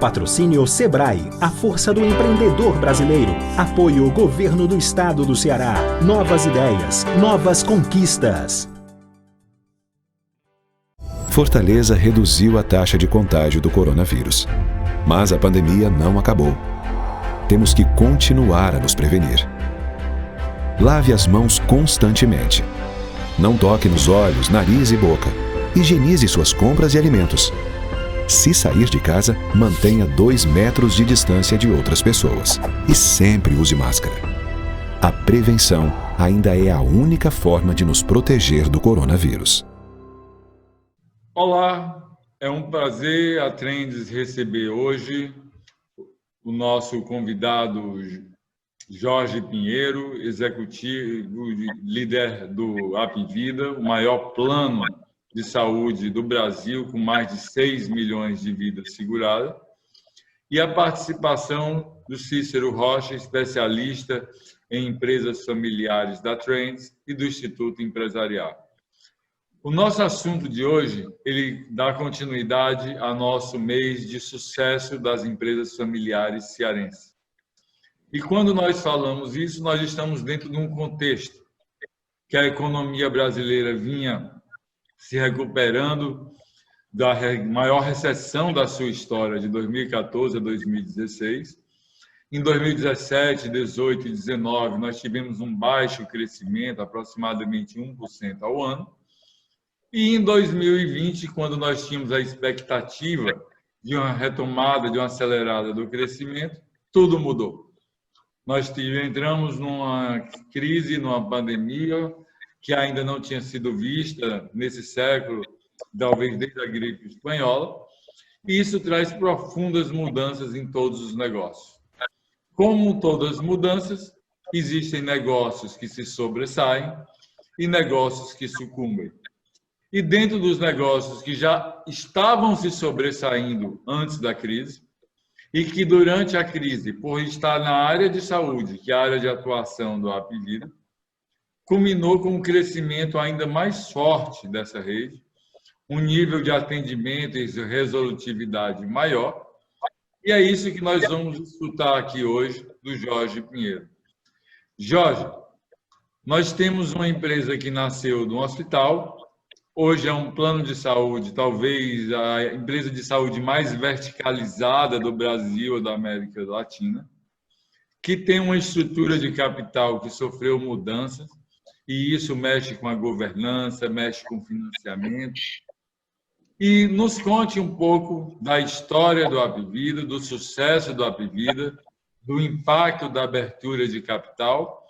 Patrocínio Sebrae, a força do empreendedor brasileiro. Apoio Governo do Estado do Ceará. Novas ideias, novas conquistas. Fortaleza reduziu a taxa de contágio do coronavírus. Mas a pandemia não acabou. Temos que continuar a nos prevenir. Lave as mãos constantemente. Não toque nos olhos, nariz e boca. Higienize suas compras e alimentos. Se sair de casa, mantenha 2 metros de distância de outras pessoas. E sempre use máscara. A prevenção ainda é a única forma de nos proteger do coronavírus. Olá, é um prazer a Trends receber hoje o nosso convidado Jorge Pinheiro, executivo líder do Apvida, o maior plano de saúde do Brasil, com mais de 6 milhões de vidas seguradas, e a participação do Cícero Rocha, especialista em empresas familiares da Trends e do Instituto Empresarial. O nosso assunto de hoje, ele dá continuidade ao nosso mês de sucesso das empresas familiares cearenses. E quando nós falamos isso, nós estamos dentro de um contexto que a economia brasileira vinha se recuperando da maior recessão da sua história, de 2014 a 2016. Em 2017, 18 e 19, nós tivemos um baixo crescimento, aproximadamente 1% ao ano. E em 2020, quando nós tínhamos a expectativa de uma retomada, de uma acelerada do crescimento, tudo mudou. Nós entramos numa crise, numa pandemia que ainda não tinha sido vista nesse século, talvez desde a gripe espanhola, e isso traz profundas mudanças em todos os negócios. Como todas as mudanças, existem negócios que se sobressaem e negócios que sucumbem. E dentro dos negócios que já estavam se sobressaindo antes da crise, e que durante a crise, por estar na área de saúde, que é a área de atuação do Apvida, culminou com um crescimento ainda mais forte dessa rede, um nível de atendimento e resolutividade maior, e é isso que nós vamos escutar aqui hoje do Jorge Pinheiro. Jorge, nós temos uma empresa que nasceu de um hospital. Hoje é um plano de saúde, talvez a empresa de saúde mais verticalizada do Brasil ou da América Latina, que tem uma estrutura de capital que sofreu mudanças, e isso mexe com a governança, mexe com o financiamento. E nos conte um pouco da história do Apvida, do sucesso do Apvida, do impacto da abertura de capital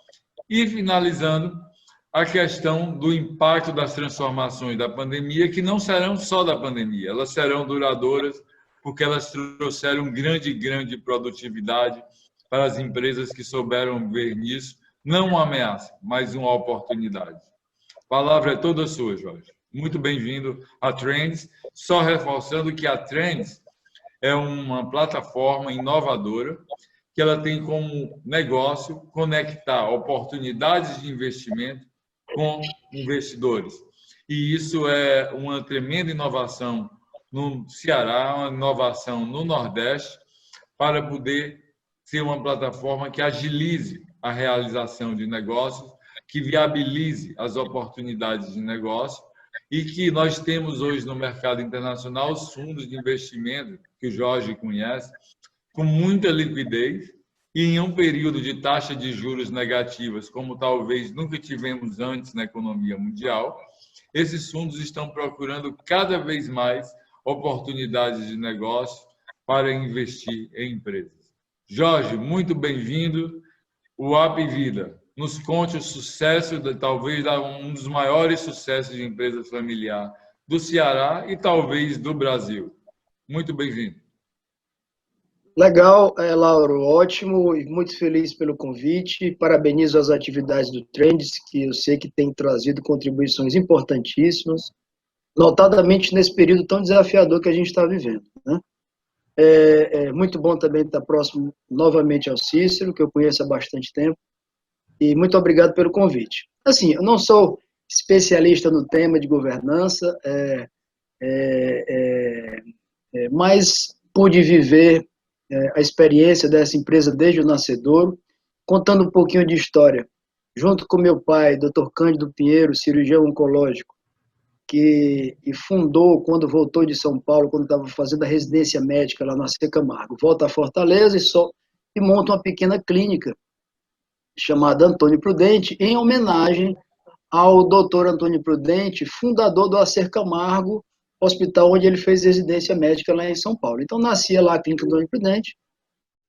e, finalizando, a questão do impacto das transformações da pandemia, que não serão só da pandemia, elas serão duradouras, porque elas trouxeram grande produtividade para as empresas que souberam ver nisso, não uma ameaça, mas uma oportunidade. A palavra é toda sua, Jorge. Muito bem-vindo à Trends, só reforçando que a Trends é uma plataforma inovadora, que ela tem como negócio conectar oportunidades de investimento com investidores. E isso é uma tremenda inovação no Ceará, uma inovação no Nordeste, para poder ser uma plataforma que agilize a realização de negócios, que viabilize as oportunidades de negócio e que nós temos hoje no mercado internacional os fundos de investimento, que o Jorge conhece, com muita liquidez, e em um período de taxa de juros negativas, como talvez nunca tivemos antes na economia mundial, esses fundos estão procurando cada vez mais oportunidades de negócio para investir em empresas. Jorge, muito bem-vindo. O Apvida, nos conte o sucesso, talvez um dos maiores sucessos de empresa familiar do Ceará e talvez do Brasil. Muito bem-vindo. Legal, Lauro, ótimo e muito feliz pelo convite. Parabenizo as atividades do Trends, que eu sei que tem trazido contribuições importantíssimas, notadamente nesse período tão desafiador que a gente está vivendo, né? É muito bom também estar próximo novamente ao Cícero, que eu conheço há bastante tempo, e muito obrigado pelo convite. Assim, eu não sou especialista no tema de governança, mas pude viver a experiência dessa empresa desde o nascedouro, contando um pouquinho de história. Junto com meu pai, Dr. Cândido Pinheiro, cirurgião oncológico, que fundou, quando voltou de São Paulo, quando estava fazendo a residência médica lá na Camargo, volta a Fortaleza e monta uma pequena clínica chamada Antônio Prudente, em homenagem ao Dr. Antônio Prudente, fundador do Acer Camargo, hospital onde ele fez residência médica lá em São Paulo. Então, nascia lá a clínica Antônio Prudente,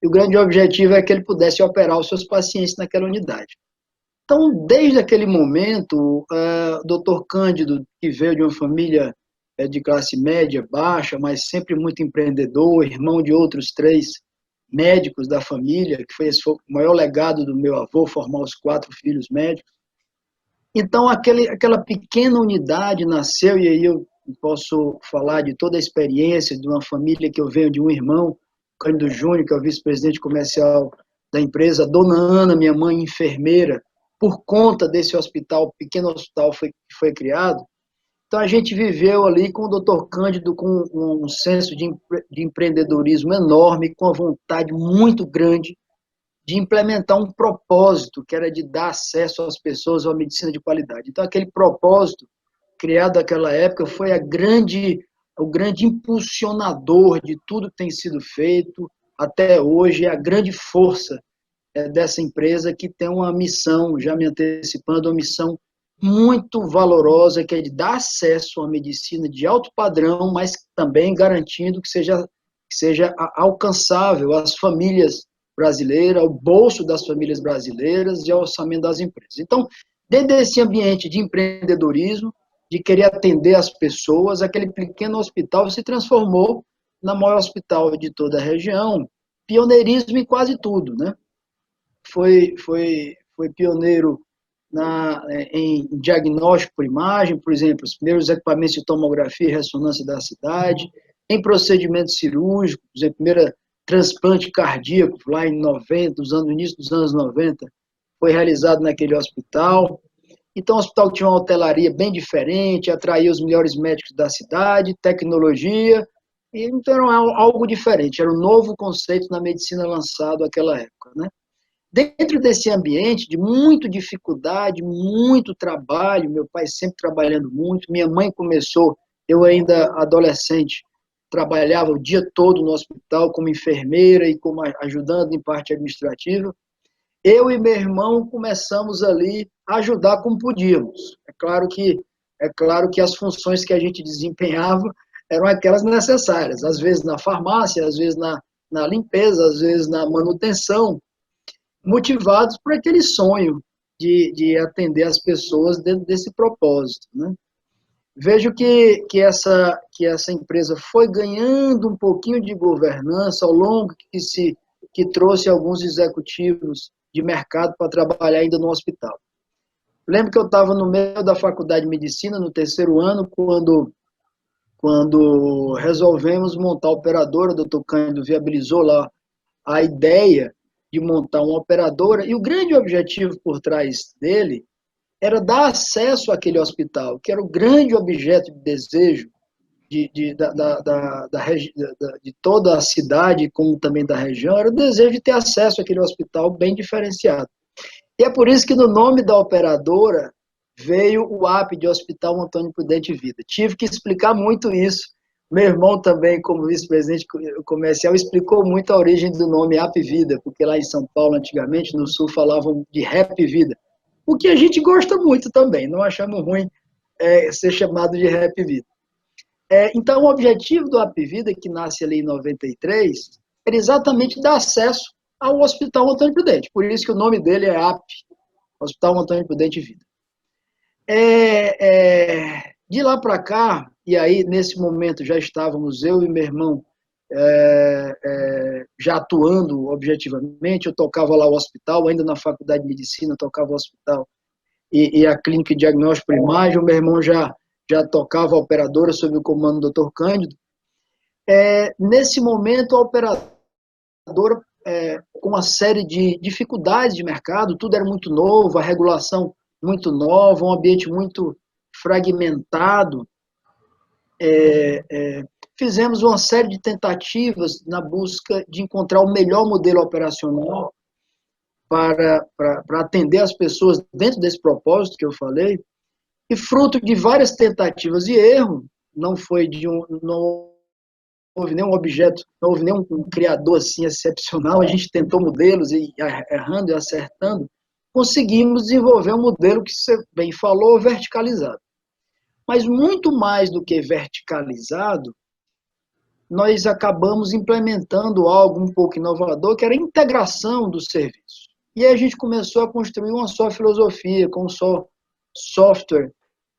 e o grande objetivo é que ele pudesse operar os seus pacientes naquela unidade. Então, desde aquele momento, o Dr. Cândido, que veio de uma família de classe média, baixa, mas sempre muito empreendedor, irmão de outros 3 médicos da família, que foi esse o maior legado do meu avô, formar os 4 filhos médicos. Então, aquela pequena unidade nasceu, e aí eu posso falar de toda a experiência de uma família que eu venho de um irmão, Cândido Júnior, que é o vice-presidente comercial da empresa, a dona Ana, minha mãe, enfermeira, por conta desse hospital, pequeno hospital que foi criado. Então, a gente viveu ali com o Dr. Cândido, com um senso de empreendedorismo enorme, com uma vontade muito grande de implementar um propósito, que era de dar acesso às pessoas a uma medicina de qualidade. Então, aquele propósito, criado naquela época, foi o grande impulsionador de tudo que tem sido feito até hoje, é a grande força dessa empresa, que tem uma missão, já me antecipando, uma missão muito valorosa, que é de dar acesso à medicina de alto padrão, mas também garantindo que seja alcançável às famílias brasileiras, ao bolso das famílias brasileiras e ao orçamento das empresas. Então, dentro desse ambiente de empreendedorismo, de querer atender as pessoas, aquele pequeno hospital se transformou no maior hospital de toda a região, pioneirismo em quase tudo, né? Foi pioneiro em diagnóstico por imagem, por exemplo, os primeiros equipamentos de tomografia e ressonância da cidade, em procedimentos cirúrgicos, por exemplo, primeira transplante cardíaco, lá em 90, no início dos anos 90, foi realizado naquele hospital. Então, o hospital tinha uma hotelaria bem diferente, atraía os melhores médicos da cidade, tecnologia, e então era algo diferente, era um novo conceito na medicina lançado naquela época, né? Dentro desse ambiente de muita dificuldade, muito trabalho, meu pai sempre trabalhando muito, minha mãe começou, eu ainda adolescente, trabalhava o dia todo no hospital como enfermeira e como ajudando em parte administrativa. Eu e meu irmão começamos ali a ajudar como podíamos. É claro que as funções que a gente desempenhava eram aquelas necessárias, às vezes na farmácia, às vezes na limpeza, às vezes na manutenção, motivados por aquele sonho de atender as pessoas dentro desse propósito, né? Vejo que essa empresa foi ganhando um pouquinho de governança ao longo que trouxe alguns executivos de mercado para trabalhar ainda no hospital. Lembro que eu estava no meio da faculdade de medicina, no 3º ano, quando resolvemos montar a operadora, o doutor Cândido viabilizou lá a ideia de montar uma operadora, e o grande objetivo por trás dele era dar acesso àquele hospital, que era o grande objeto de desejo de toda a cidade, como também da região, era o desejo de ter acesso àquele hospital bem diferenciado. E é por isso que no nome da operadora veio o AP de Hospital Antônio Prudente Vida. Tive que explicar muito isso. Meu irmão também, como vice-presidente comercial, explicou muito a origem do nome AP Vida, porque lá em São Paulo, antigamente, no Sul, falavam de Rap Vida. O que a gente gosta muito também, não achamos ruim ser chamado de Rap Vida. Então, o objetivo do AP Vida, que nasce ali em 93, era exatamente dar acesso ao Hospital Antônio Prudente. Por isso que o nome dele é AP, Hospital Antônio Prudente Vida. De lá para cá, e aí nesse momento já estávamos eu e meu irmão já atuando objetivamente, eu tocava lá o hospital, ainda na faculdade de medicina, eu tocava o hospital e a clínica de diagnóstico por imagem, o meu irmão já tocava a operadora sob o comando do Dr. Cândido. Nesse momento, a operadora, com uma série de dificuldades de mercado, tudo era muito novo, a regulação muito nova, um ambiente muito fragmentado, fizemos uma série de tentativas na busca de encontrar o melhor modelo operacional para atender as pessoas dentro desse propósito que eu falei, e fruto de várias tentativas e erro, não houve nenhum objeto, não houve nenhum criador assim excepcional, a gente tentou modelos e errando e acertando, conseguimos desenvolver um modelo que você bem falou, verticalizado. Mas muito mais do que verticalizado, nós acabamos implementando algo um pouco inovador, que era a integração do serviço. E aí a gente começou a construir uma só filosofia, com um só software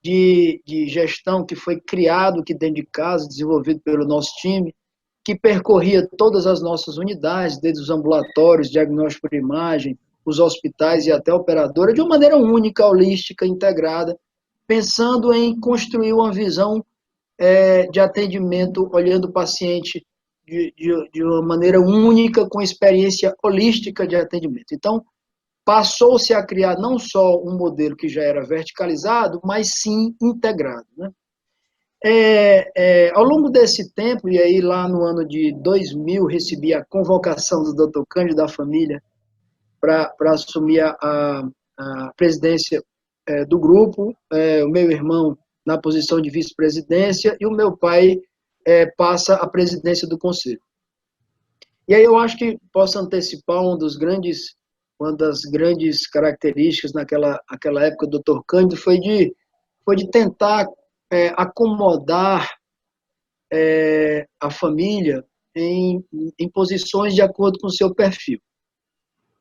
de gestão que foi criado aqui dentro de casa, desenvolvido pelo nosso time, que percorria todas as nossas unidades, desde os ambulatórios, diagnóstico por imagem, os hospitais e até a operadora, de uma maneira única, holística, integrada, pensando em construir uma visão de atendimento, olhando o paciente de uma maneira única, com experiência holística de atendimento. Então, passou-se a criar não só um modelo que já era verticalizado, mas sim integrado, né? Ao longo desse tempo, e aí lá no ano de 2000, recebi a convocação do Dr. Cândido da Família para assumir a presidência do grupo, o meu irmão na posição de vice-presidência e o meu pai passa a presidência do conselho. E aí eu acho que posso antecipar uma das grandes características naquela época do Dr. Cândido foi de tentar acomodar a família em posições de acordo com o seu perfil.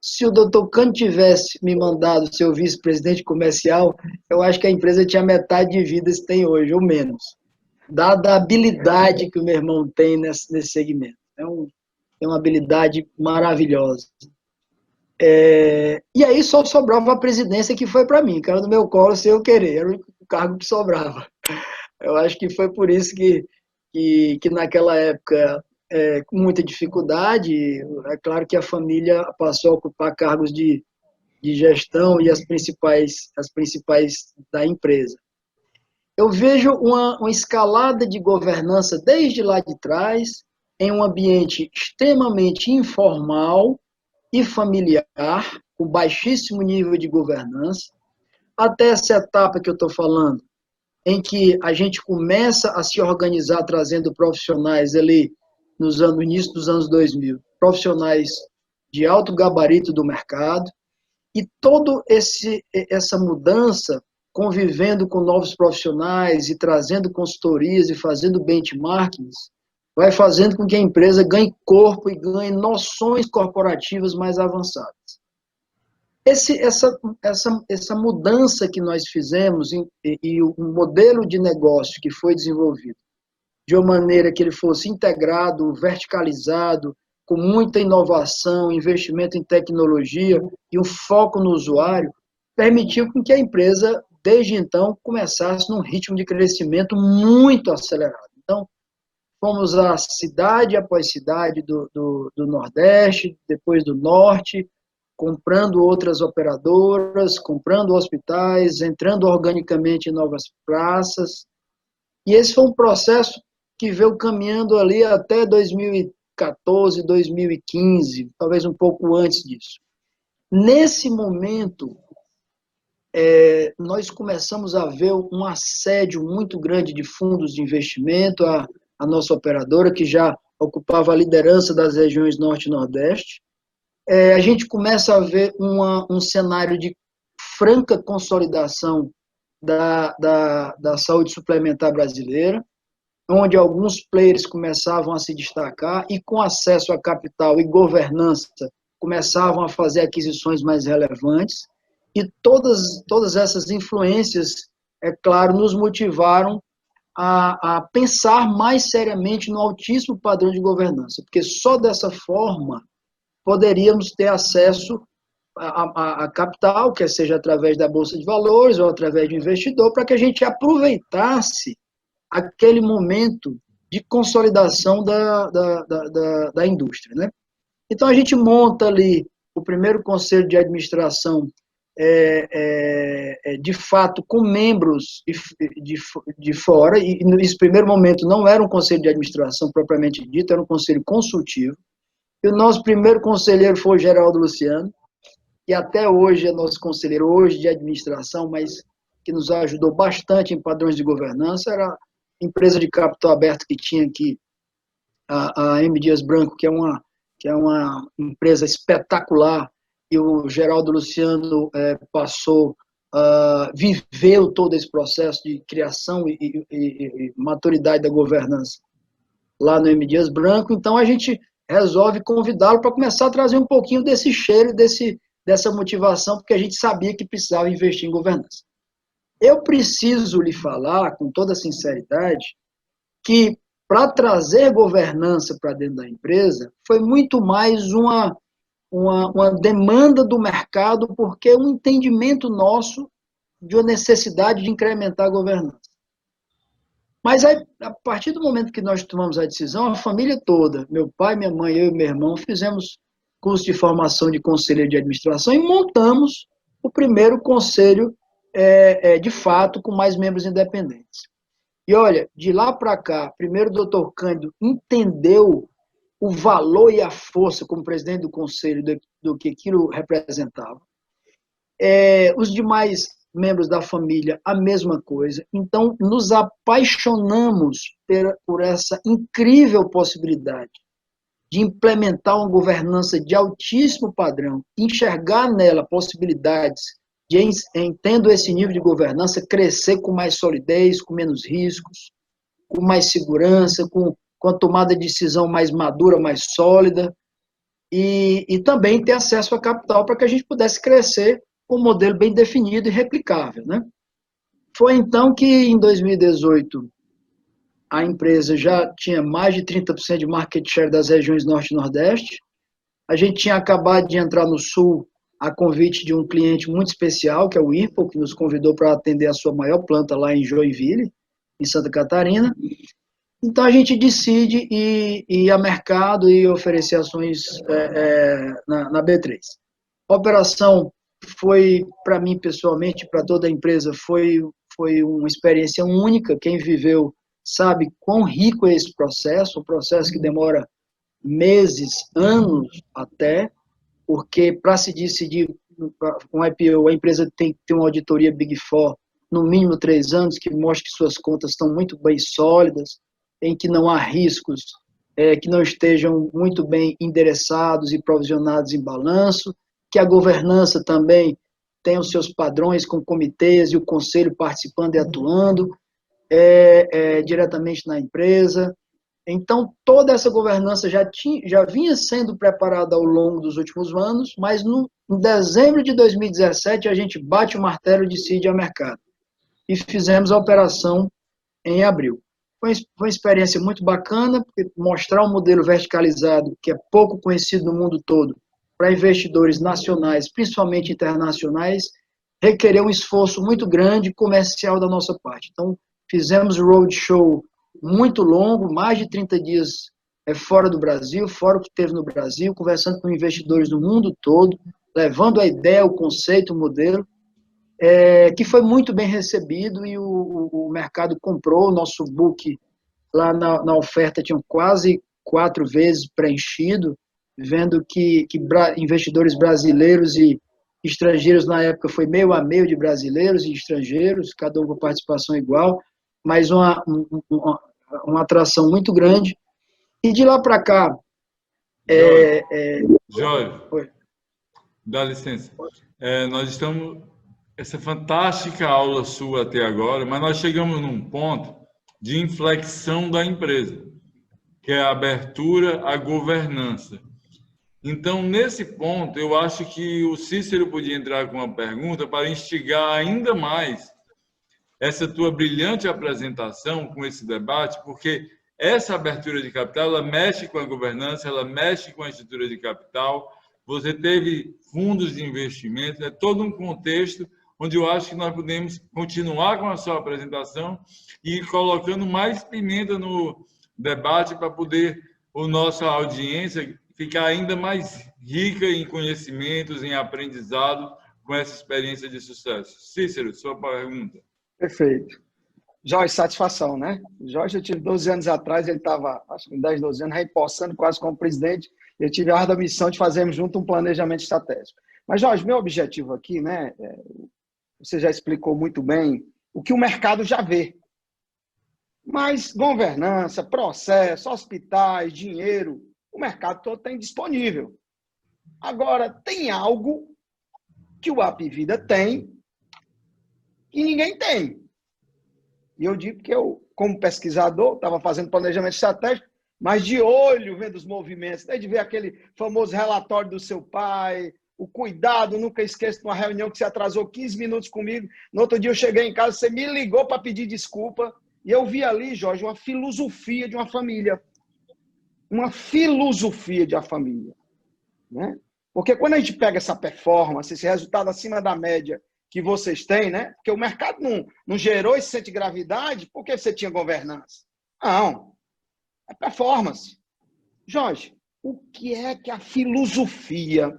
Se o Dr. Cândido tivesse me mandado ser o vice-presidente comercial, eu acho que a empresa tinha metade de vidas que tem hoje, ou menos, dada a habilidade que o meu irmão tem nesse segmento. É uma habilidade maravilhosa. E aí só sobrava a presidência, que foi para mim, que era no meu colo sem eu querer, era o único cargo que sobrava. Eu acho que foi por isso que naquela época, com muita dificuldade, é claro que a família passou a ocupar cargos de gestão e as principais da empresa. Eu vejo uma escalada de governança desde lá de trás, em um ambiente extremamente informal e familiar, com baixíssimo nível de governança, até essa etapa que eu estou falando, em que a gente começa a se organizar trazendo profissionais ali no início dos anos 2000, profissionais de alto gabarito do mercado, e toda essa mudança, convivendo com novos profissionais e trazendo consultorias e fazendo benchmarkings, vai fazendo com que a empresa ganhe corpo e ganhe noções corporativas mais avançadas. Essa mudança que nós fizemos e o modelo de negócio que foi desenvolvido, de uma maneira que ele fosse integrado, verticalizado, com muita inovação, investimento em tecnologia e um foco no usuário, permitiu que a empresa, desde então, começasse num ritmo de crescimento muito acelerado. Então, fomos a cidade após cidade do Nordeste, depois do Norte, comprando outras operadoras, comprando hospitais, entrando organicamente em novas praças. E esse foi um processo que veio caminhando ali até 2014, 2015, talvez um pouco antes disso. Nesse momento, nós começamos a ver um assédio muito grande de fundos de investimento, a nossa operadora, que já ocupava a liderança das regiões Norte e Nordeste. A gente começa a ver um cenário de franca consolidação da saúde suplementar brasileira, onde alguns players começavam a se destacar e, com acesso a capital e governança, começavam a fazer aquisições mais relevantes. E todas essas influências, é claro, nos motivaram a pensar mais seriamente no altíssimo padrão de governança, porque só dessa forma poderíamos ter acesso a capital, quer seja através da Bolsa de Valores ou através de investidor, para que a gente aproveitasse aquele momento de consolidação da indústria, né? Então, a gente monta ali o primeiro conselho de administração de fato, com membros de fora, e nesse primeiro momento não era um conselho de administração propriamente dito, era um conselho consultivo, e o nosso primeiro conselheiro foi o Geraldo Luciano, que até hoje é nosso conselheiro hoje de administração, mas que nos ajudou bastante em padrões de governança, era a empresa de capital aberto que tinha aqui, a M. Dias Branco, que é uma empresa espetacular, e o Geraldo Luciano viveu todo esse processo de criação e maturidade da governança lá no M. Dias Branco. Então, a gente resolve convidá-lo para começar a trazer um pouquinho desse cheiro, dessa motivação, porque a gente sabia que precisava investir em governança. Eu preciso lhe falar, com toda sinceridade, que para trazer governança para dentro da empresa foi muito mais uma demanda do mercado, porque um entendimento nosso de uma necessidade de incrementar a governança. Mas aí, a partir do momento que nós tomamos a decisão, a família toda, meu pai, minha mãe, eu e meu irmão, fizemos curso de formação de conselheiro de administração e montamos o primeiro conselho, de fato, com mais membros independentes. E olha, de lá para cá, primeiro o doutor Cândido entendeu o valor e a força como presidente do conselho do que aquilo representava. Os demais membros da família, a mesma coisa. Então, nos apaixonamos por essa incrível possibilidade de implementar uma governança de altíssimo padrão, enxergar nela possibilidades de, tendo esse nível de governança, crescer com mais solidez, com menos riscos, com mais segurança, com a tomada de decisão mais madura, mais sólida, e também ter acesso a capital para que a gente pudesse crescer com um modelo bem definido e replicável, né? Foi então que, em 2018, a empresa já tinha mais de 30% de market share das regiões Norte e Nordeste. A gente tinha acabado de entrar no Sul a convite de um cliente muito especial, que é o Whirlpool, que nos convidou para atender a sua maior planta lá em Joinville, em Santa Catarina. Então, a gente decide ir a mercado e oferecer ações na B3. A operação foi, para mim, pessoalmente, para toda a empresa, foi uma experiência única. Quem viveu sabe quão rico é esse processo, um processo que demora meses, anos até, porque para se decidir um IPO, a empresa tem que ter uma auditoria Big Four, no mínimo 3 anos, que mostre que suas contas estão muito bem sólidas, em que não há riscos, que não estejam muito bem endereçados e provisionados em balanço, que a governança também tem os seus padrões com comitês e o conselho participando e atuando diretamente na empresa. Então, toda essa governança já vinha sendo preparada ao longo dos últimos anos, mas em dezembro de 2017 a gente bate o martelo e decide ao mercado. E fizemos a operação em abril. Foi uma experiência muito bacana, porque mostrar um modelo verticalizado, que é pouco conhecido no mundo todo, para investidores nacionais, principalmente internacionais, requereu um esforço muito grande comercial da nossa parte. Então, fizemos o roadshow muito longo, mais de 30 dias fora do Brasil, fora o que teve no Brasil, conversando com investidores do mundo todo, levando a ideia, o conceito, o modelo, que foi muito bem recebido e o mercado comprou. O nosso book lá na oferta tinha quase 4 vezes preenchido, vendo que investidores brasileiros e estrangeiros, na época foi meio a meio de brasileiros e estrangeiros, cada um com participação igual, mas uma atração muito grande. E de lá para cá... Jorge, dá licença. Nós estamos... Essa fantástica aula sua até agora, mas nós chegamos num ponto de inflexão da empresa, que é a abertura à governança. Então, nesse ponto, eu acho que o Cícero podia entrar com uma pergunta para instigar ainda mais essa tua brilhante apresentação com esse debate, porque essa abertura de capital, ela mexe com a governança, ela mexe com a estrutura de capital, você teve fundos de investimento, é todo um contexto onde eu acho que nós podemos continuar com a sua apresentação e ir colocando mais pimenta no debate para poder a nossa audiência ficar ainda mais rica em conhecimentos, em aprendizado com essa experiência de sucesso. Cícero, sua pergunta. Perfeito. Jorge, satisfação, né? Jorge, eu tive 12 anos atrás, ele estava, acho que com 10, 12 anos, reempossando quase como presidente. Eu tive a ardua missão de fazermos junto um planejamento estratégico. Mas, Jorge, meu objetivo aqui, né? Você já explicou muito bem o que o mercado já vê. Mas governança, processo, hospitais, dinheiro, o mercado todo tem disponível. Agora, tem algo que o Apvida tem e ninguém tem. E eu digo que eu, como pesquisador, estava fazendo planejamento estratégico, mas de olho vendo os movimentos, desde ver aquele famoso relatório do seu pai, o cuidado, nunca esqueço de uma reunião que você atrasou 15 minutos comigo, no outro dia eu cheguei em casa, você me ligou para pedir desculpa, e eu vi ali, Jorge, uma filosofia de uma família. Uma filosofia de uma família. Né? Porque quando a gente pega essa performance, esse resultado acima da média que vocês têm, né? Porque o mercado não gerou esse centro de gravidade porque você tinha governança. Não. É performance. Jorge, o que é que a filosofia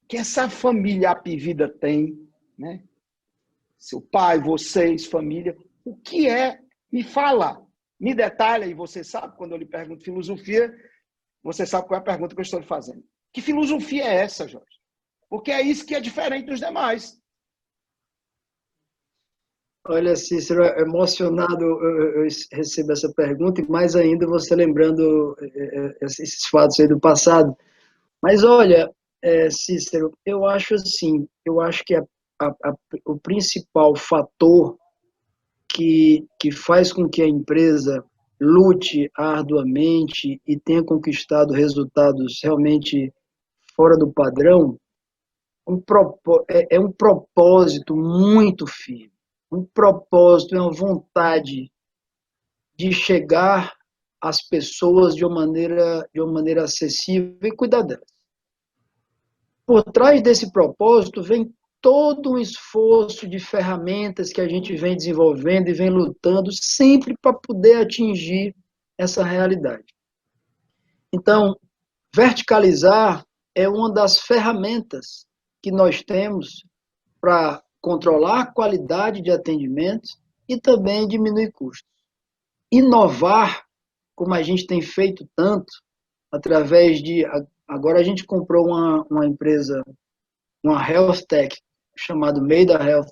que essa família Apvida tem, né? Seu pai, vocês, família, o que é? Me fala, me detalha, e você sabe, quando eu lhe pergunto filosofia, você sabe qual é a pergunta que eu estou lhe fazendo. Que filosofia é essa, Jorge? Porque é isso que é diferente dos demais. Olha, Cícero, emocionado eu recebo essa pergunta, e mais ainda você lembrando esses fatos aí do passado. Mas olha, Cícero, eu acho assim, eu acho que o principal fator que faz com que a empresa lute arduamente e tenha conquistado resultados realmente fora do padrão, é um propósito muito firme. Um propósito, é uma vontade de chegar às pessoas de uma maneira acessível e cuidar delas. Por trás desse propósito vem todo um esforço de ferramentas que a gente vem desenvolvendo e vem lutando sempre para poder atingir essa realidade. Então, verticalizar é uma das ferramentas que nós temos para controlar a qualidade de atendimento e também diminuir custos. Inovar, como a gente tem feito tanto, através de... Agora a gente comprou uma empresa, uma health tech, chamada Maida Health,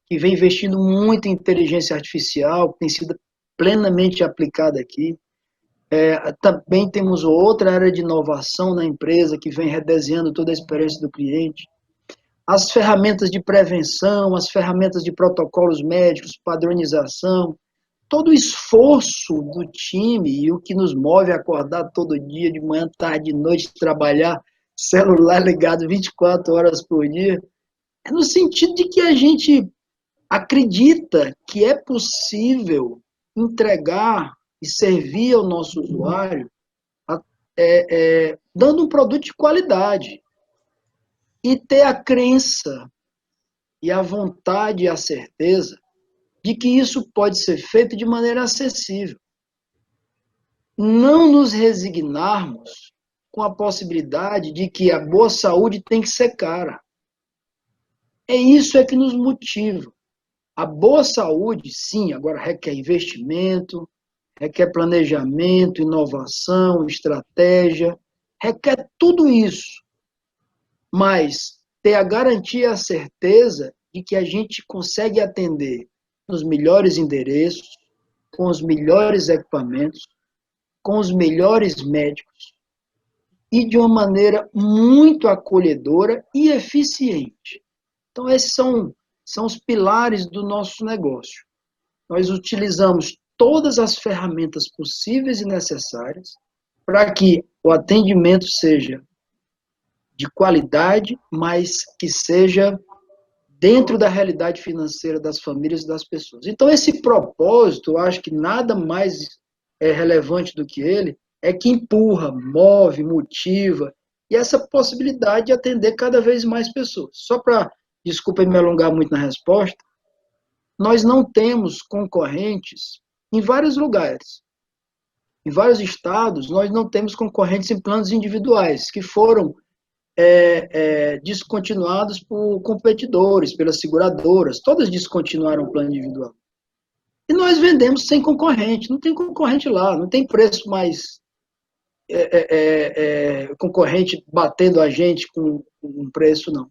que vem investindo muito em inteligência artificial, que tem sido plenamente aplicada aqui. Também temos outra área de inovação na empresa, que vem redesenhando toda a experiência do cliente. As ferramentas de prevenção, as ferramentas de protocolos médicos, padronização, todo o esforço do time e o que nos move a acordar todo dia, de manhã, tarde, noite, trabalhar, celular ligado 24 horas por dia, é no sentido de que a gente acredita que é possível entregar e servir ao nosso usuário dando um produto de qualidade. E ter a crença e a vontade e a certeza de que isso pode ser feito de maneira acessível. Não nos resignarmos com a possibilidade de que a boa saúde tem que ser cara. Isso que nos motiva. A boa saúde, sim, agora requer investimento, requer planejamento, inovação, estratégia, requer tudo isso. Mas ter a garantia e a certeza de que a gente consegue atender nos melhores endereços, com os melhores equipamentos, com os melhores médicos e de uma maneira muito acolhedora e eficiente. Então, esses são os pilares do nosso negócio. Nós utilizamos todas as ferramentas possíveis e necessárias para que o atendimento seja de qualidade, mas que seja dentro da realidade financeira das famílias e das pessoas. Então, esse propósito, eu acho que nada mais relevante do que ele, é que empurra, move, motiva, e essa possibilidade de atender cada vez mais pessoas. Só para, desculpa me alongar muito na resposta, nós não temos concorrentes em vários lugares. Em vários estados, nós não temos concorrentes em planos individuais, que foram descontinuados por competidores, pelas seguradoras, todas descontinuaram o plano individual. E nós vendemos sem concorrente, não tem concorrente lá, não tem preço mais concorrente batendo a gente com um preço, não.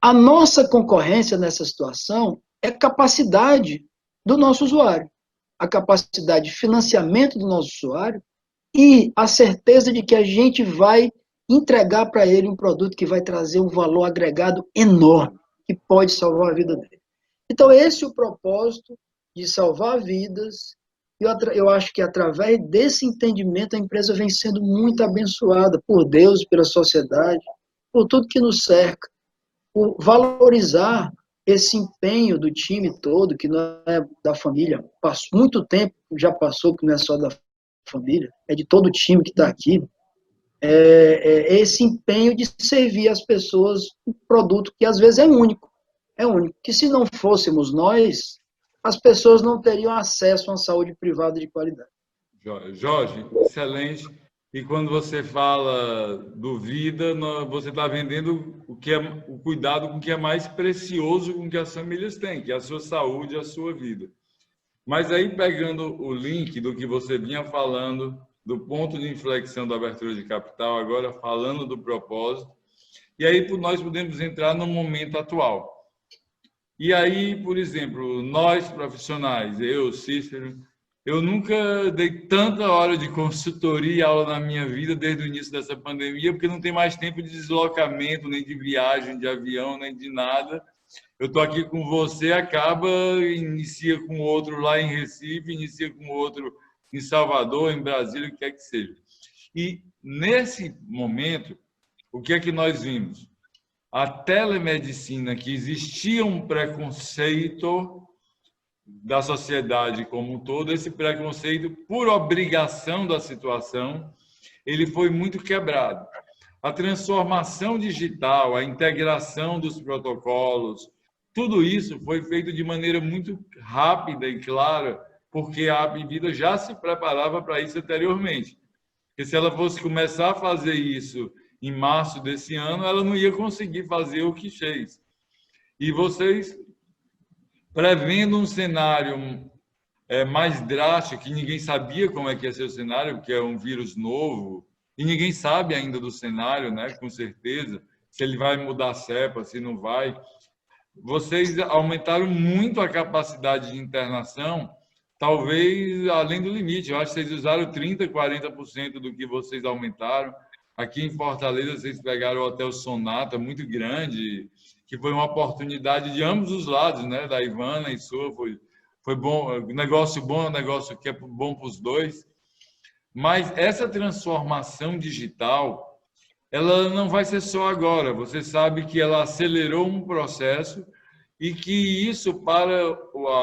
A nossa concorrência nessa situação é a capacidade do nosso usuário, a capacidade de financiamento do nosso usuário e a certeza de que a gente vai entregar para ele um produto que vai trazer um valor agregado enorme, que pode salvar a vida dele. Então, esse é o propósito de salvar vidas. Eu acho que através desse entendimento a empresa vem sendo muito abençoada por Deus, pela sociedade, por tudo que nos cerca, por valorizar esse empenho do time todo, que não é da família, muito tempo já passou, que não é só da família, é de todo o time que está aqui, esse empenho de servir as pessoas um produto que às vezes é único, que se não fôssemos nós, as pessoas não teriam acesso a uma saúde privada de qualidade. Jorge, excelente. E quando você fala do vida, você está vendendo o cuidado com o que é mais precioso com que as famílias têm, que é a sua saúde, a sua vida. Mas aí, pegando o link do que você vinha falando, do ponto de inflexão da abertura de capital, agora falando do propósito, e aí nós podemos entrar no momento atual. E aí, por exemplo, nós profissionais, eu, Cícero, eu nunca dei tanta hora de consultoria e aula na minha vida desde o início dessa pandemia, porque não tem mais tempo de deslocamento, nem de viagem, de avião, nem de nada. Eu estou aqui com você, acaba, inicia com outro lá em Recife, inicia com outro em Salvador, em Brasília, o que quer que seja. E nesse momento, o que é que nós vimos? A telemedicina, que existia um preconceito da sociedade como um todo, esse preconceito, por obrigação da situação, ele foi muito quebrado. A transformação digital, a integração dos protocolos, tudo isso foi feito de maneira muito rápida e clara, porque a Apvida já se preparava para isso anteriormente. Porque se ela fosse começar a fazer isso em março desse ano, ela não ia conseguir fazer o que fez. E vocês, prevendo um cenário mais drástico, que ninguém sabia como é que ia ser o cenário, porque é um vírus novo, e ninguém sabe ainda do cenário, né, com certeza, se ele vai mudar a cepa, se não vai. Vocês aumentaram muito a capacidade de internação, talvez além do limite. Eu acho que vocês usaram 30%, 40% do que vocês aumentaram. Aqui em Fortaleza, vocês pegaram o Hotel Sonata, muito grande, que foi uma oportunidade de ambos os lados, né? Da Ivana e sua, foi bom, negócio bom, negócio que é bom para os dois. Mas essa transformação digital, ela não vai ser só agora. Você sabe que ela acelerou um processo e que isso, para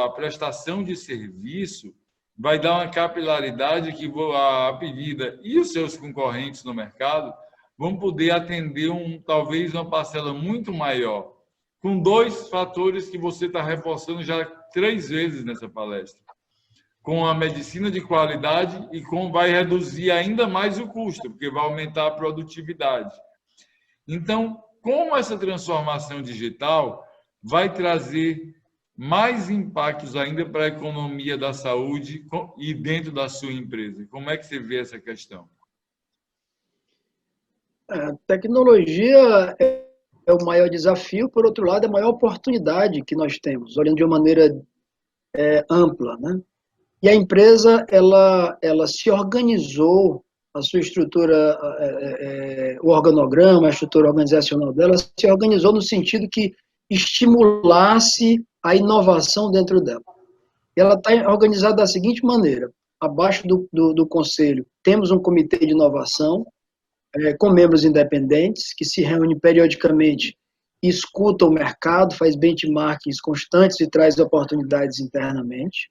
a prestação de serviço, vai dar uma capilaridade que a Apvida e os seus concorrentes no mercado vão poder atender talvez uma parcela muito maior, com dois fatores que você está reforçando já 3 vezes nessa palestra. Com a medicina de qualidade e vai reduzir ainda mais o custo, porque vai aumentar a produtividade. Então, como essa transformação digital vai trazer mais impactos ainda para a economia da saúde e dentro da sua empresa? Como é que você vê essa questão? A tecnologia é o maior desafio, por outro lado, é a maior oportunidade que nós temos, olhando de uma maneira ampla, né? E a empresa, ela se organizou, a sua estrutura, o organograma, a estrutura organizacional dela se organizou no sentido que estimulasse a inovação dentro dela. E ela está organizada da seguinte maneira: abaixo do conselho temos um comitê de inovação, com membros independentes, que se reúne periodicamente e escuta o mercado, faz benchmarkings constantes e traz oportunidades internamente.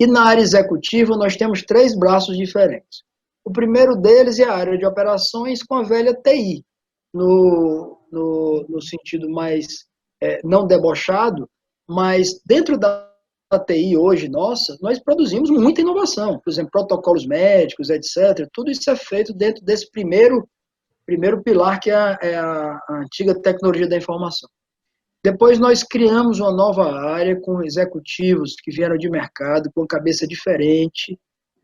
E na área executiva nós temos 3 braços diferentes. O primeiro deles é a área de operações com a velha TI, no sentido mais não debochado, mas dentro da TI hoje, nossa, nós produzimos muita inovação. Por exemplo, protocolos médicos, etc. Tudo isso é feito dentro desse primeiro Primeiro pilar, que é a antiga tecnologia da informação. Depois nós criamos uma nova área com executivos que vieram de mercado, com cabeça diferente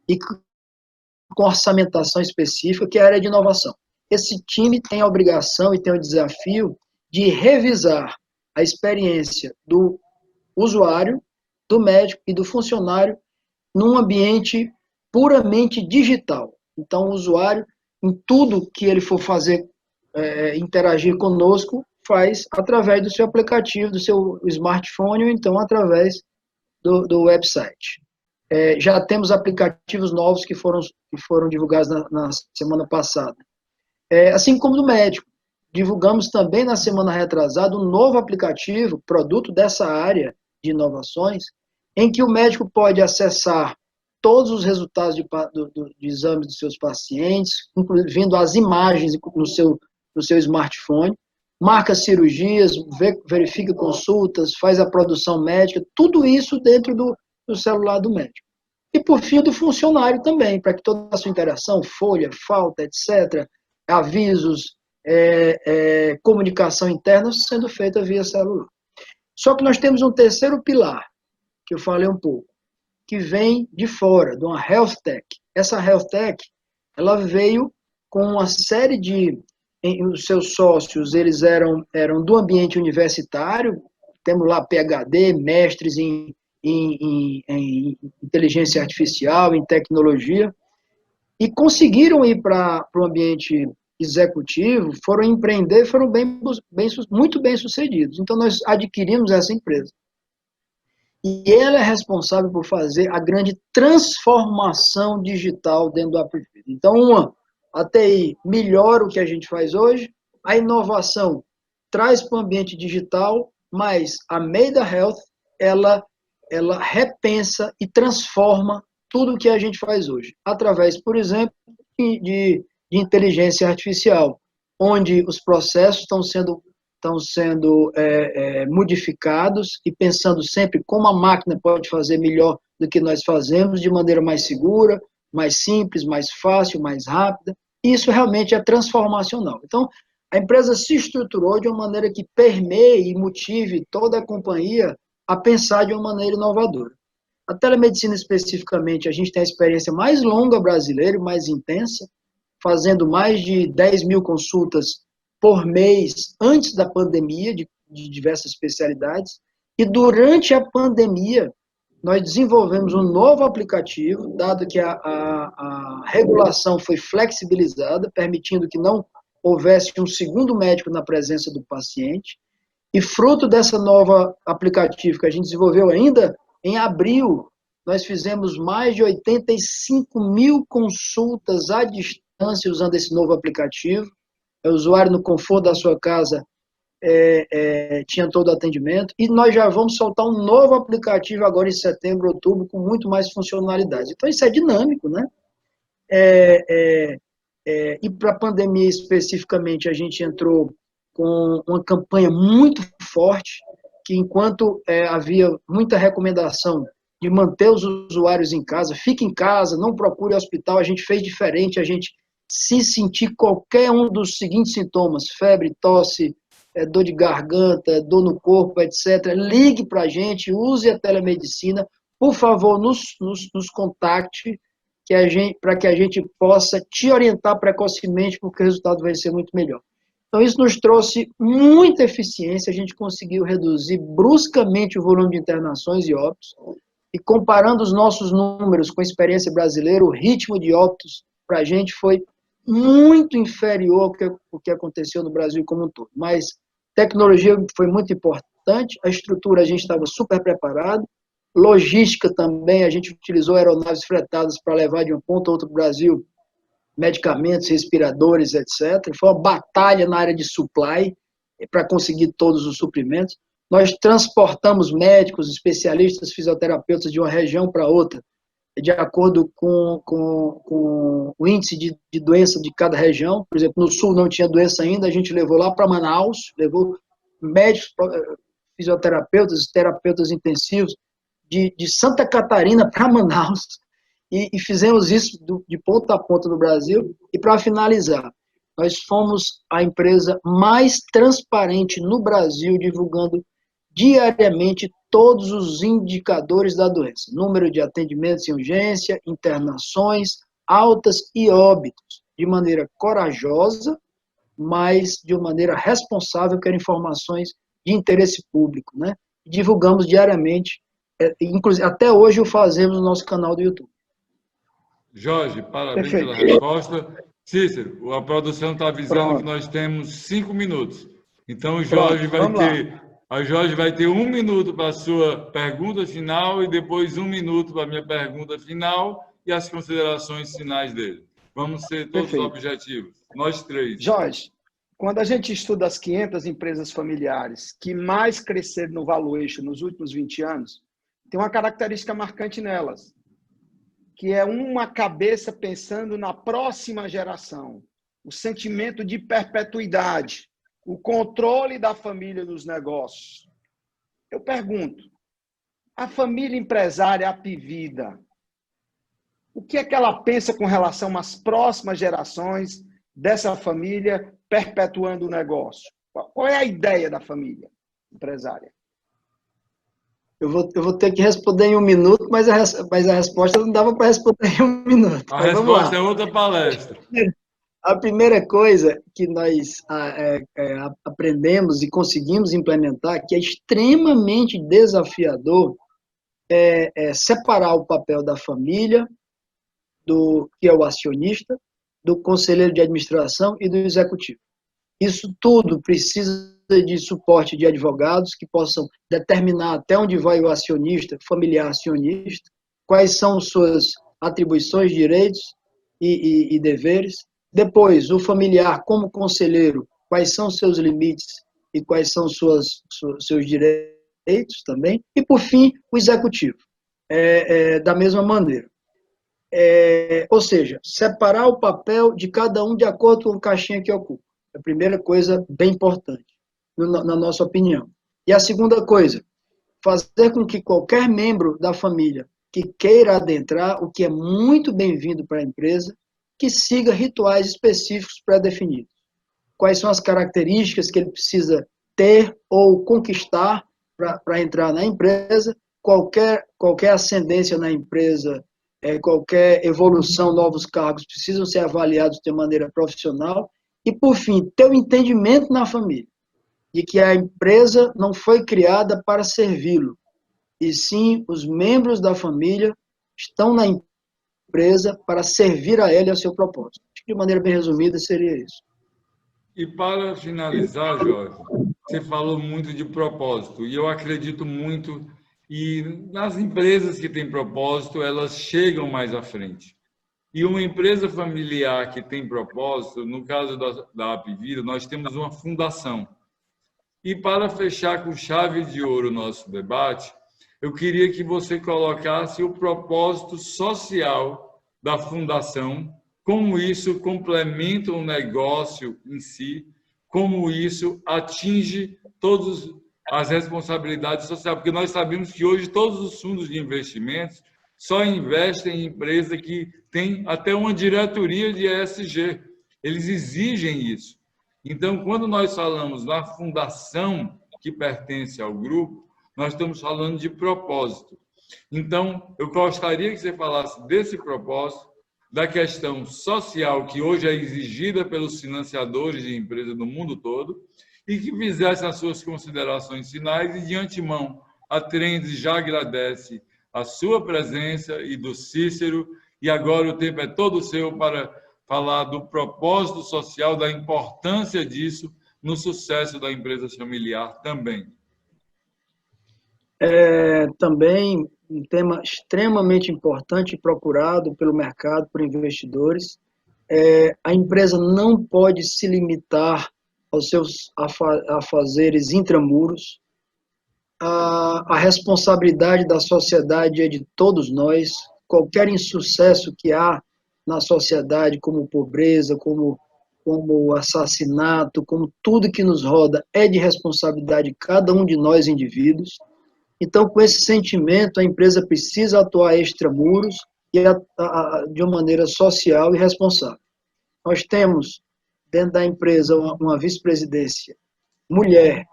e com orçamentação específica, que é a área de inovação. Esse time tem a obrigação e tem o desafio de revisar a experiência do usuário, do médico e do funcionário num ambiente puramente digital. Então, o usuário, em tudo que ele for fazer, interagir conosco, faz através do seu aplicativo, do seu smartphone, ou então através do website. Já temos aplicativos novos que foram divulgados na semana passada. Assim como do médico. Divulgamos também na semana retrasada um novo aplicativo, produto dessa área de inovações, em que o médico pode acessar todos os resultados de exames dos seus pacientes, incluindo as imagens no seu smartphone, marca cirurgias, verifica consultas, faz a produção médica, tudo isso dentro do celular do médico. E, por fim, do funcionário também, para que toda a sua interação, folha, falta, etc., avisos, comunicação interna, sendo feita via celular. Só que nós temos um terceiro pilar, que eu falei um pouco, que vem de fora, de uma Health Tech. Essa Health Tech, ela veio com uma série de... Os seus sócios, eles eram do ambiente universitário, temos lá PhD, mestres em inteligência artificial, em tecnologia, e conseguiram ir para o ambiente executivo, foram empreender, foram muito bem sucedidos. Então, nós adquirimos essa empresa. E ela é responsável por fazer a grande transformação digital dentro do Apivida. Então, a TI melhora o que a gente faz hoje, a inovação traz para o ambiente digital, mas a Maida Health, ela repensa e transforma tudo o que a gente faz hoje, através, por exemplo, de inteligência artificial, onde os processos estão sendo modificados e pensando sempre como a máquina pode fazer melhor do que nós fazemos, de maneira mais segura, mais simples, mais fácil, mais rápida. Isso realmente é transformacional. Então, a empresa se estruturou de uma maneira que permeie e motive toda a companhia a pensar de uma maneira inovadora. A telemedicina, especificamente, a gente tem a experiência mais longa brasileira e mais intensa, fazendo mais de 10 mil consultas por mês antes da pandemia, de diversas especialidades. E durante a pandemia, nós desenvolvemos um novo aplicativo, dado que a regulação foi flexibilizada, permitindo que não houvesse um segundo médico na presença do paciente. E fruto dessa nova aplicativo que a gente desenvolveu ainda, em abril, nós fizemos mais de 85 mil consultas à distância usando esse novo aplicativo. O usuário, no conforto da sua casa, tinha todo o atendimento. E nós já vamos soltar um novo aplicativo agora em setembro, outubro, com muito mais funcionalidades. Então, isso é dinâmico, né? E para a pandemia, especificamente, a gente entrou com uma campanha muito forte, que enquanto havia muita recomendação de manter os usuários em casa, fique em casa, não procure hospital, a gente fez diferente, a gente, se sentir qualquer um dos seguintes sintomas, febre, tosse, dor de garganta, dor no corpo, etc., ligue para a gente, use a telemedicina, por favor, nos contacte, para que a gente possa te orientar precocemente, porque o resultado vai ser muito melhor. Então, isso nos trouxe muita eficiência, a gente conseguiu reduzir bruscamente o volume de internações e óbitos, e comparando os nossos números com a experiência brasileira, o ritmo de óbitos para a gente foi muito inferior ao que aconteceu no Brasil como um todo. Mas tecnologia foi muito importante, a estrutura a gente estava super preparado, logística também, a gente utilizou aeronaves fretadas para levar de um ponto a outro do Brasil medicamentos, respiradores, etc. Foi uma batalha na área de supply para conseguir todos os suprimentos. Nós transportamos médicos, especialistas, fisioterapeutas de uma região para outra, de acordo com o índice de doença de cada região. Por exemplo, no Sul não tinha doença ainda, a gente levou lá para Manaus, levou médicos, fisioterapeutas, terapeutas intensivos de Santa Catarina para Manaus, e fizemos isso de ponta a ponta no Brasil. E para finalizar, nós fomos a empresa mais transparente no Brasil, divulgando diariamente todos os indicadores da doença. Número de atendimentos em urgência, internações, altas e óbitos, de maneira corajosa, mas de uma maneira responsável, que eram informações de interesse público, né? Divulgamos diariamente, inclusive até hoje o fazemos no nosso canal do YouTube. Jorge, parabéns Perfeito. pela resposta. Cícero, a produção está avisando Pronto. que nós temos 5 minutos. Então, o Pronto, Jorge vai ter 1 minuto para a sua pergunta final e depois 1 minuto para a minha pergunta final e as considerações finais dele. Vamos ser todos Perfeito. objetivos. Nós três. Jorge, quando a gente estuda as 500 empresas familiares que mais cresceram no valuation nos últimos 20 anos, tem uma característica marcante nelas, que é uma cabeça pensando na próxima geração, o sentimento de perpetuidade, o controle da família nos negócios. Eu pergunto, a família empresária Apivida, o que é que ela pensa com relação às próximas gerações dessa família perpetuando o negócio? Qual é a ideia da família empresária? Eu vou ter que responder em 1 minuto, mas a resposta não dava para responder em 1 minuto. A resposta é outra palestra. A primeira coisa que nós aprendemos e conseguimos implementar, que é extremamente desafiador, é separar o papel da família, que é o acionista, do conselheiro de administração e do executivo. Isso tudo precisa de suporte de advogados que possam determinar até onde vai o acionista, familiar acionista, quais são suas atribuições, direitos e deveres. Depois, o familiar como conselheiro, quais são seus limites e quais são seus direitos também. E, por fim, o executivo, da mesma maneira. Ou seja, separar o papel de cada um de acordo com a caixinha que ocupa. É a primeira coisa bem importante, na nossa opinião. E a segunda coisa, fazer com que qualquer membro da família que queira adentrar, o que é muito bem-vindo para a empresa, que siga rituais específicos pré-definidos. Quais são as características que ele precisa ter ou conquistar para entrar na empresa, qualquer ascendência na empresa, qualquer evolução, novos cargos precisam ser avaliados de maneira profissional. E, por fim, ter o entendimento na família de que a empresa não foi criada para servi-lo, e sim os membros da família estão na empresa para servir a ela e ao seu propósito. Acho que, de maneira bem resumida, seria isso. E para finalizar, Jorge, você falou muito de propósito, e eu acredito muito, e nas empresas que têm propósito, elas chegam mais à frente. E uma empresa familiar que tem propósito, no caso da Apivida, nós temos uma fundação. E para fechar com chave de ouro o nosso debate, eu queria que você colocasse o propósito social da fundação, como isso complementa o negócio em si, como isso atinge todas as responsabilidades sociais, porque nós sabemos que hoje todos os fundos de investimentos só investem em empresa que tem até uma diretoria de ESG. Eles exigem isso. Então, quando nós falamos na fundação que pertence ao grupo, nós estamos falando de propósito. Então, eu gostaria que você falasse desse propósito, da questão social que hoje é exigida pelos financiadores de empresas do mundo todo e que fizesse as suas considerações finais. E, de antemão, a Trends já agradece a sua presença e do Cícero, e agora o tempo é todo seu para falar do propósito social, da importância disso no sucesso da empresa familiar também. Também um tema extremamente importante e procurado pelo mercado, por investidores. A empresa não pode se limitar aos seus afazeres intramuros. A responsabilidade da sociedade é de todos nós. Qualquer insucesso que há na sociedade, como pobreza, como assassinato, como tudo que nos roda, é de responsabilidade de cada um de nós indivíduos. Então, com esse sentimento, a empresa precisa atuar extramuros e de uma maneira social e responsável. Nós temos dentro da empresa uma vice-presidência mulher,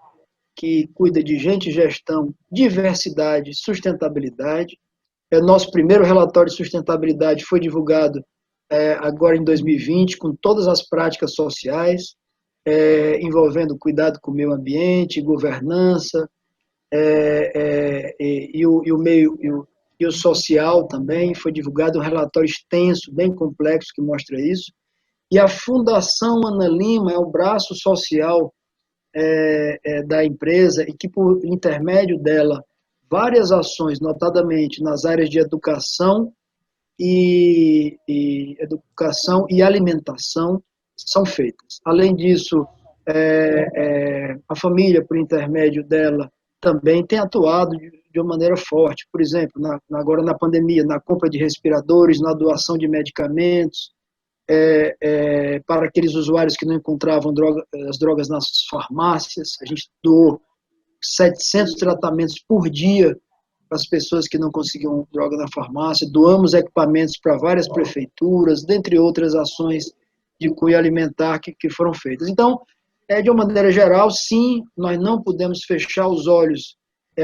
que cuida de gente, gestão, diversidade, sustentabilidade. Nosso primeiro relatório de sustentabilidade foi divulgado agora em 2020, com todas as práticas sociais, envolvendo cuidado com o meio ambiente, governança, e o social também. Foi divulgado um relatório extenso, bem complexo, que mostra isso. E a Fundação Ana Lima é o braço social da empresa, e que, por intermédio dela, várias ações, notadamente nas áreas de educação e alimentação, são feitas. Além disso, a família, por intermédio dela, também tem atuado de uma maneira forte. Por exemplo, agora na pandemia, na compra de respiradores, na doação de medicamentos, para aqueles usuários que não encontravam as drogas nas farmácias. A gente doou 700 tratamentos por dia para as pessoas que não conseguiam droga na farmácia. Doamos equipamentos para várias prefeituras, dentre outras ações de cunho alimentar que foram feitas. Então, de uma maneira geral, sim, nós não podemos fechar os olhos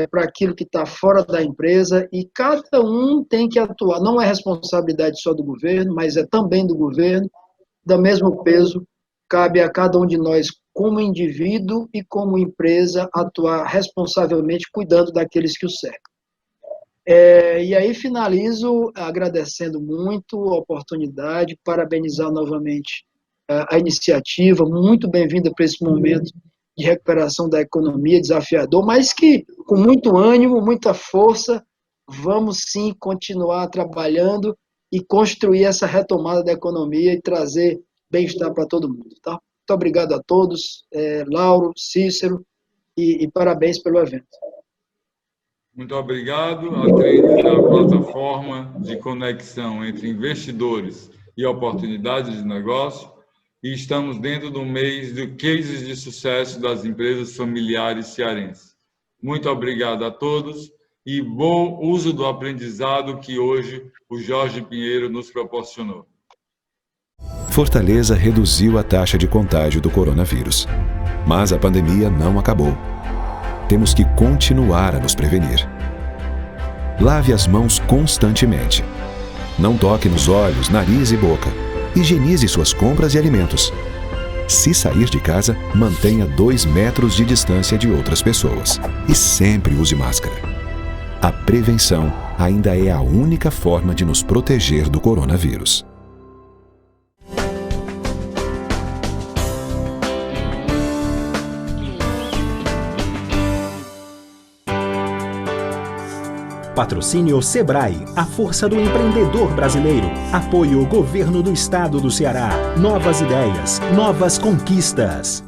para aquilo que está fora da empresa, e cada um tem que atuar. Não é responsabilidade só do governo, mas é também do governo. Do mesmo peso, cabe a cada um de nós, como indivíduo e como empresa, atuar responsavelmente, cuidando daqueles que o cercam. E aí finalizo agradecendo muito a oportunidade, parabenizar novamente a iniciativa, muito bem-vinda para esse momento de recuperação da economia, desafiador, mas que, com muito ânimo, muita força, vamos sim continuar trabalhando e construir essa retomada da economia e trazer bem-estar para todo mundo. Tá? Muito obrigado a todos, Lauro, Cícero, e parabéns pelo evento. Muito obrigado. A Trends é a plataforma de conexão entre investidores e oportunidades de negócio, e estamos dentro do mês de cases de sucesso das empresas familiares cearenses. Muito obrigado a todos e bom uso do aprendizado que hoje o Jorge Pinheiro nos proporcionou. Fortaleza reduziu a taxa de contágio do coronavírus, mas a pandemia não acabou. Temos que continuar a nos prevenir. Lave as mãos constantemente. Não toque nos olhos, nariz e boca. Higienize suas compras e alimentos. Se sair de casa, mantenha 2 metros de distância de outras pessoas. E sempre use máscara. A prevenção ainda é a única forma de nos proteger do coronavírus. Patrocínio Sebrae, a força do empreendedor brasileiro. Apoio Governo do Estado do Ceará. Novas ideias, novas conquistas.